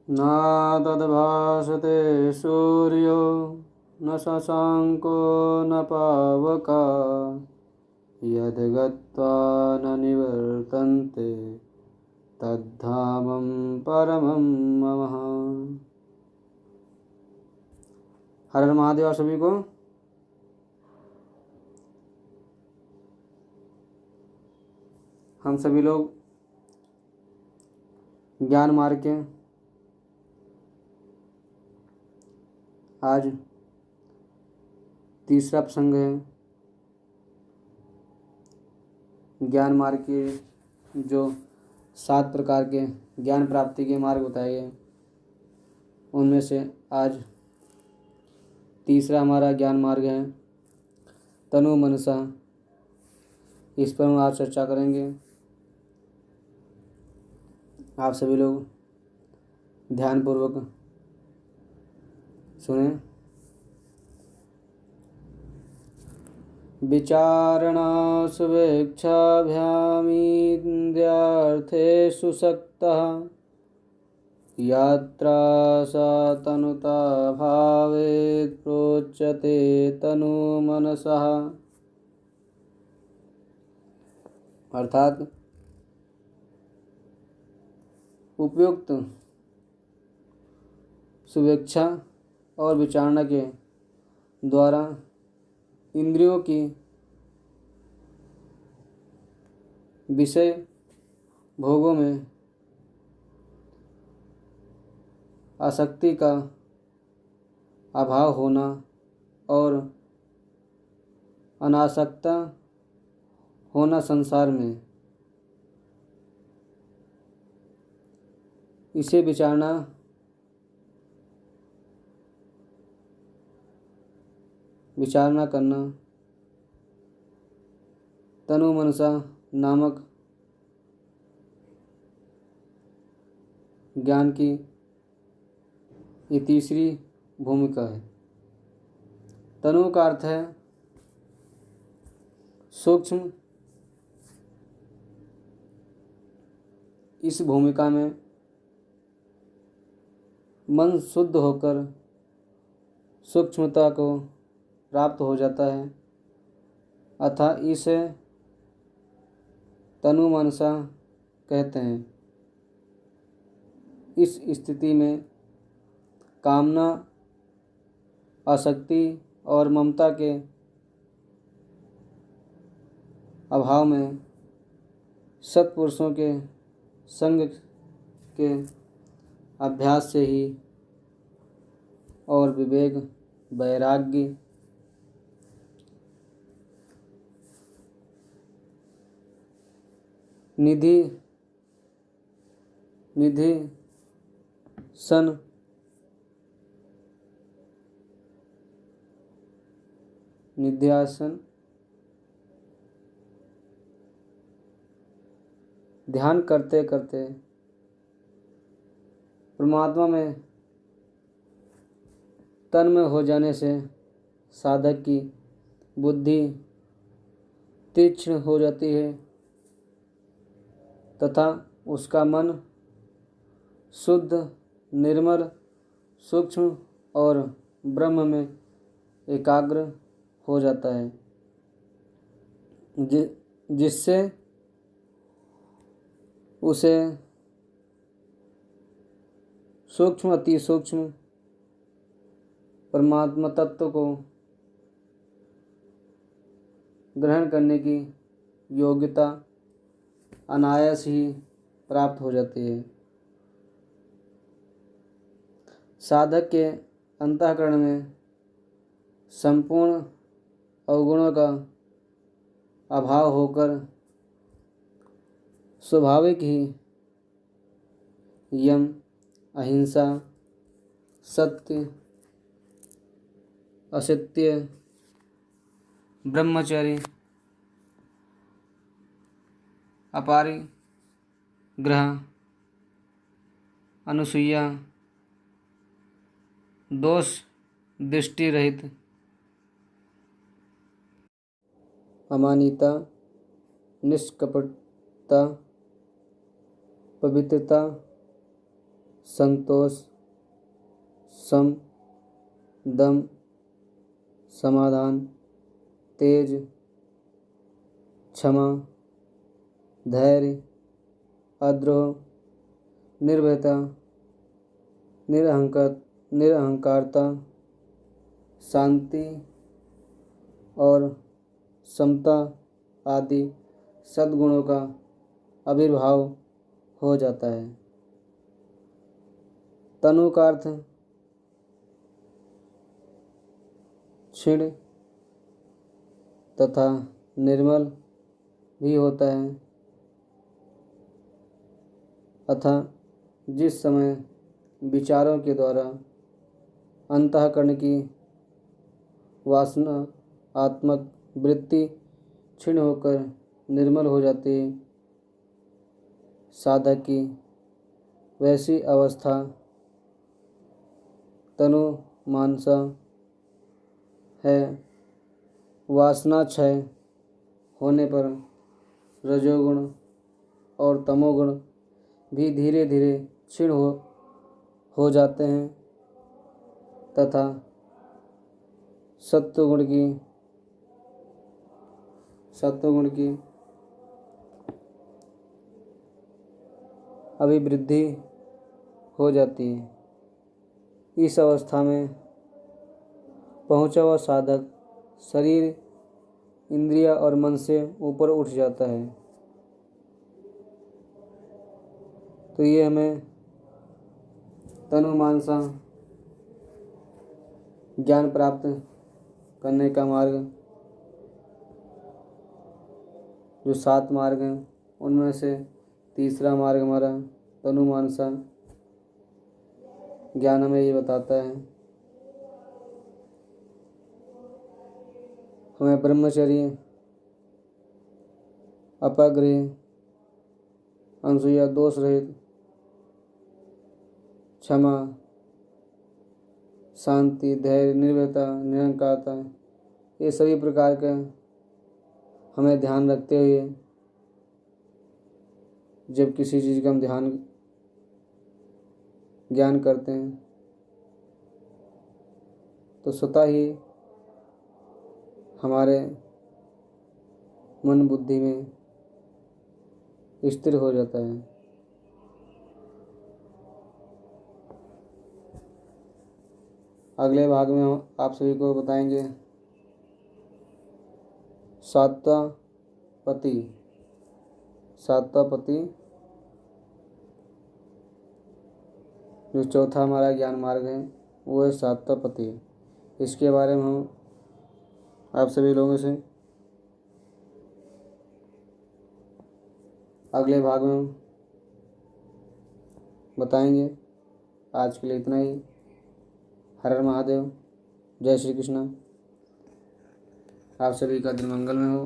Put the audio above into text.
न तद्भासते सूर्यो न शशाङ्को न पावका यद्गत्वा न निवर्तन्ते तद्धामं परमं मम। हर हर महादेव सभी को। हम सभी लोग ज्ञान मार्ग के आज तीसरा प्रसंग है। ज्ञान मार्ग के जो 7 प्रकार के ज्ञान प्राप्ति के मार्ग बताए गए, उनमें से आज तीसरा हमारा ज्ञान मार्ग है तनु मनसा। इस पर हम आज चर्चा करेंगे। आप सभी लोग ध्यानपूर्वक सुने। विचारणा शुभेच्छाभ्यामीन्द्रियार्थेषु सक्तः यात्रा सा तनुता भावेत् प्रोच्यते तनुमनसः। अर्थात उपयुक्त शुभेच्छा और विचारणा के द्वारा इंद्रियों की विषय भोगों में आसक्ति का अभाव होना और अनासक्ता होना संसार में, इसे विचारणा करना तनु मनसा नामक ज्ञान की ये तीसरी भूमिका है। तनु का अर्थ है सूक्ष्म। इस भूमिका में मन शुद्ध होकर सूक्ष्मता को प्राप्त हो जाता है, अतः इसे तनु मनसा कहते हैं। इस स्थिति में कामना, आसक्ति और ममता के अभाव में सत्पुरुषों के संग के अभ्यास से ही और विवेक, वैराग्य, निध्यासन, ध्यान करते करते परमात्मा में तन्मय हो जाने से साधक की बुद्धि तीक्ष्ण हो जाती है तथा उसका मन शुद्ध, निर्मल, सूक्ष्म और ब्रह्म में एकाग्र हो जाता है, जिससे उसे सूक्ष्म अति सूक्ष्म परमात्मा तत्व को ग्रहण करने की योग्यता अनायास ही प्राप्त हो जाती है। साधक के अंतःकरण में संपूर्ण अवगुणों का अभाव होकर स्वाभाविक ही यम, अहिंसा, सत्य, असत्य, ब्रह्मचर्य, अपरिग्रह, अनुसूया, दोष दृष्टि रहित, अमानिता, निष्कपटता, पवित्रता, संतोष, सम, दम, समाधान, तेज, क्षमा, धैर्य, अद्रोह, निर्भयता, निरहंकारता, शांति और समता आदि सद्गुणों का आविर्भाव हो जाता है। तनु का अर्थ क्षीण तथा निर्मल भी होता है, अतः जिस समय विचारों के द्वारा अंतःकरण की वासना आत्मक वृत्ति क्षीण होकर निर्मल हो जाती है, साधक की वैसी अवस्था तनु मानसा है। वासना क्षय होने पर रजोगुण और तमोगुण भी धीरे धीरे क्षीण हो जाते हैं तथा सत्वगुण की अभिवृद्धि हो जाती है। इस अवस्था में पहुंचा हुआ साधक शरीर, इंद्रिय और मन से ऊपर उठ जाता है। तो ये हमें तनु मानसा ज्ञान प्राप्त करने का मार्ग, जो 7 मार्ग हैं उनमें से तीसरा मार्ग हमारा तनु मानसा ज्ञान हमें ये बताता है। हमें ब्रह्मचर्य, अपाग्रह, अनसूया, दोष रहित, क्षमा, शांति, धैर्य, निर्भयता, निरंकारता, ये सभी प्रकार का हमें ध्यान रखते हुए जब किसी चीज़ का हम ज्ञान करते हैं तो स्वतः ही हमारे मन बुद्धि में स्थिर हो जाता है। अगले भाग में हम आप सभी को बताएंगे सातवां पति जो चौथा हमारा ज्ञान मार्ग है वो है सातवां पति। इसके बारे में हम आप सभी लोगों से अगले भाग में बताएंगे। आज के लिए इतना ही। हर हर महादेव। जय श्री कृष्ण। आप सभी का दिन मंगलमय हो।